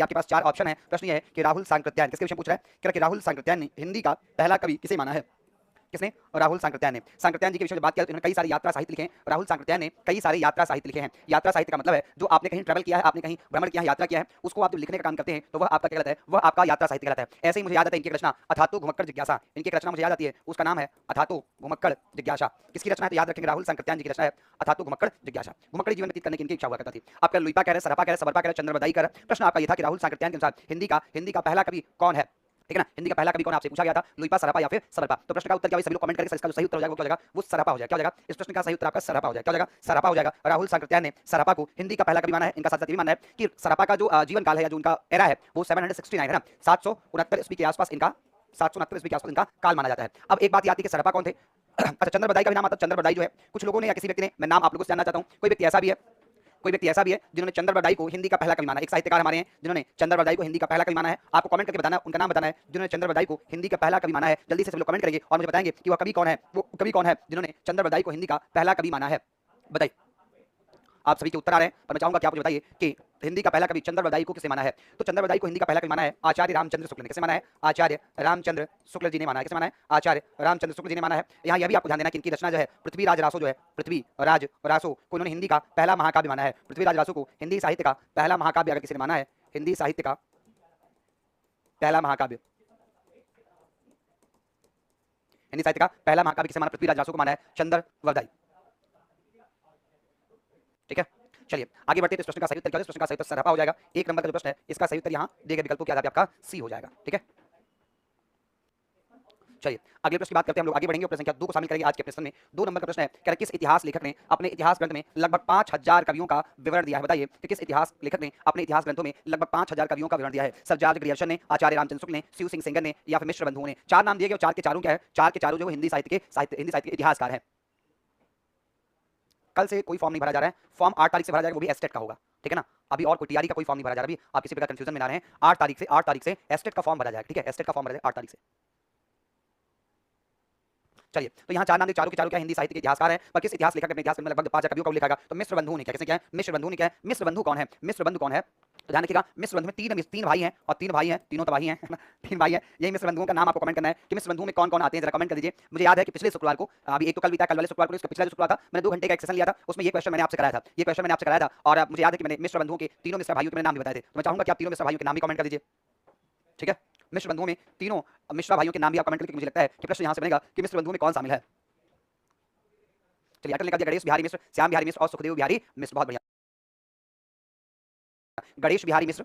आपके पास 4 ऑप्शन है। प्रश्न ये है कि राहुल सांकृत्यायन किसके विषय में पूछ रहा है? कह रहा है कि राहुल सांकृत्यायन ने हिंदी का पहला कवि किसे माना है? किसने? राहुल सांकृत्यायन ने। सांकृत्यायन जी के विषय में बात किया तो इन्होंने कई सारे यात्रा साहित्य लिखे हैं। राहुल सांकृत्यायन ने कई सारे यात्रा साहित्य लिखे हैं। यात्रा साहित्य का मतलब है जो आपने कहीं ट्रैवल किया है, आपने कहीं भ्रमण किया है, यात्रा किया है, उसको आप जब लिखने का काम करते हैं तो वह आपका क्या कहलाता है? वह आपका यात्रा साहित्य कहलाता है। ऐसे ही मुझे याद आता है इनकी एक रचना अथातो घुमक्कड़ जिज्ञासा। इनकी एक रचना मुझे याद आती है, उसका नाम है अथातो घुमक्कड़ जिज्ञासा। किसकी रचना है? तो याद रखेंगे राहुल सांकृत्यायन जी की रचना है अथातो घुमक्कड़ जिज्ञासा। घुमक्कड़ जीवन व्यतीत करने की इनकी इच्छा हुआ करता थी। आपका लुइपा कह रहे, सरपा कह रहे, सबरपा कह रहे, चंद्रबरदाई कह रहे। प्रश्न आपका यह था कि राहुल सांकृत्यायन के अनुसार हिंदी का पहला कवि कौन है? ठीक है ना? हिंदी का पहला कवि कौन आपसे पूछा गया था, लुइपा, सरपा या फिर सबरपा। तो प्रश्न का उत्तर क्या होगा? सभी लोग कमेंट करेंगे। इसका जो सही उत्तर हो जाएगा वो क्या हो जाएगा? वो सरपा हो जाएगा। क्या हो जाएगा? इस प्रश्न का सही उत्तर आपका सरपा हो जाएगा। क्या हो जाएगा? सरपा हो जाएगा। राहुल सांकृत्यायन ने सरपा को हिंदी का पहला कवि माना है। इनका साथ साथ ये भी मानना है कि सरपा का जो जीवन काल है या जो उनका एरा है वो 769 है ना, 769 ईस्वी के आसपास इनका 769 ईस्वी के आसपास इनका काल माना जाता है। अब एक बात याद थी कि सरपा कौन थे? अच्छा, चंद्रबरदाई का भी नाम आता है। चंद्रबरदाई जो है कुछ लोगों ने या किसी व्यक्ति ने, मैं नाम आप लोगों से जानना चाहता हूं, कोई व्यक्ति ऐसा भी है, जिन्होंने चंद्रबरदाई को हिंदी का पहला कवि माना है। एक साहित्यकार हमारे हैं जिन्होंने चंद्रबरदाई को हिंदी का पहला कवि माना है। आपको कमेंट करके बताना, उनका नाम बताना है जिन्होंने चंद्रबरदाई को हिंदी का पहला कवि माना है। जल्दी से सब लोग कमेंट करेंगे और मुझे बताएंगे कि वह कवि कौन है, वो कवि कौन है जिन्होंने चंद्रबरदाई को हिंदी का पहला कवि माना है। बताइए, आप सभी के उत्तर आ रहे हैं पर मैं चाहूंगा कि आप मुझे बताइए कि हिंदी का पहला कवि चंद्रबरदाई को किसे माना है? तो चंद्रबरदाई को हिंदी का पहला कवि माना है आचार्य रामचंद्र शुक्ल ने। किसे माना है? आचार्य रामचंद्र शुक्ल जी ने माना है। किसे माना है? आचार्य रामचंद्र शुक्ल जी ने माना है। यहाँ यह भी आपको ध्यान देना कि इनकी रचना जो है पृथ्वीराज रासो जो है, पृथ्वीराज रासो को इन्होंने हिंदी का पहला महाकाव्य माना है। पृथ्वीराज रासो को हिंदी साहित्य का पहला महाकाव्य अगर किसी ने माना है, हिंदी साहित्य का पहला महाकाव्य, हिंदी साहित्य का पहला महाकाव्य किसे माना? पृथ्वीराज रासो को माना है चंद्रबरदाई। ठीक है, चलिए आगे बढ़ते हैं। इस प्रश्न का सही उत्तर क्या है? इस प्रश्न का सही उत्तर सरपा हो जाएगा। एक नंबर का जो प्रश्न है इसका सही उत्तर यहाँ दिए गए विकल्पों के आधार पर आपका सी हो जाएगा। ठीक है, चलिए अगले प्रश्न की बात करते हैं हम लोग, आगे बढ़ेंगे और प्रश्न संख्या 2 को शामिल करेंगे आज के प्रश्न में। 2 नंबर का प्रश्न है, कह रहा है किस इतिहास लेखक ने अपने इतिहास ग्रंथ में लगभग 5000 कवियों का विवरण दिया है? बताइए कि किस इतिहास लेखक ने अपने इतिहास ग्रंथों में लगभग 5000 कवियों का विवरण दिया है? सर जॉर्ज ग्रियर्सन ने, आचार्य रामचंद्र शुक्ल ने, शिव सिंह सेंगर ने या फिर मिश्र बंधुओं ने। 4 नाम दिए गए और 4 के चारों क्या है? 4 के चारों जो हिंदी साहित्य के इतिहासकार हैं। कल से कोई फॉर्म नहीं भरा जा रहा है, फॉर्म 8 तारीख से भरा जाएगा, वो भी एस्टेट का होगा। ठीक है ना, अभी और कोई टीआरई का कोई फॉर्म नहीं भरा जा रहा। अभी आप किसी प्रकार कंफ्यूजन में ना रहें। 8 तारीख से एस्टेट का फॉर्म भरा जाएगा। ठीक है, एस्टेट का फॉर्म भरा जाएगा 8 तारीख से। चलिए, तो यहाँ 4 नाम दिए, चारों के चारों क्या हिंदी साहित्य के इतिहासकार हैं, पर किस इतिहास लेखक ने अपने इतिहास में लगभग 5 कवियों का उल्लेख किया? तो मिश्र बंधु ने किया। किसने क्या है? मिश्र बंधु ने क्या है? मिश्र बंधु कौन है? मिश्र बंधु कौन है? तो ध्यान रखिएगा, मिश्र बंधु में तीन भाई हैं और तीनों तबाही हैं। 3 भाई हैं। यही मिश्र बंधुओं का नाम आपको कमेंट करना है कि मिश्र बंधु में कौन-कौन आते हैं, जरा कमेंट कर दीजिए। मुझे याद है कि पिछले शुक्रवार को, अभी एक तो कल बीता, कल वाले शुक्रवार को, इसका पिछला जो शुक्रवार था, मैंने 2 घंटे का एक सेशन लिया था, उसमें ये क्वेश्चन मैंने आपसे कराया था। और मुझे याद है कि मैंने मिश्र बंधुओं के तीनों मिश्र भाइयों के मैंने नाम भी बताए थे। तो मैं चाहूंगा कि आप तीनों मिश्र भाइयों के नाम भी कमेंट कर दीजिए। ठीक है, मिश्र बंधुओं में तीनों मिश्रा भाइयों के नाम भी आप कमेंट करके, मुझे लगता है कि प्रश्न यहाँ से बनेगा कि मिश्र बंधुओं में कौन शामिल है। चलिए, अटल ने कर दिया गणेश बिहारी मिश्र, श्याम बिहारी मिश्र और सुखदेव बिहारी मिश्र। बहुत बढ़िया, गणेश बिहारी मिश्र,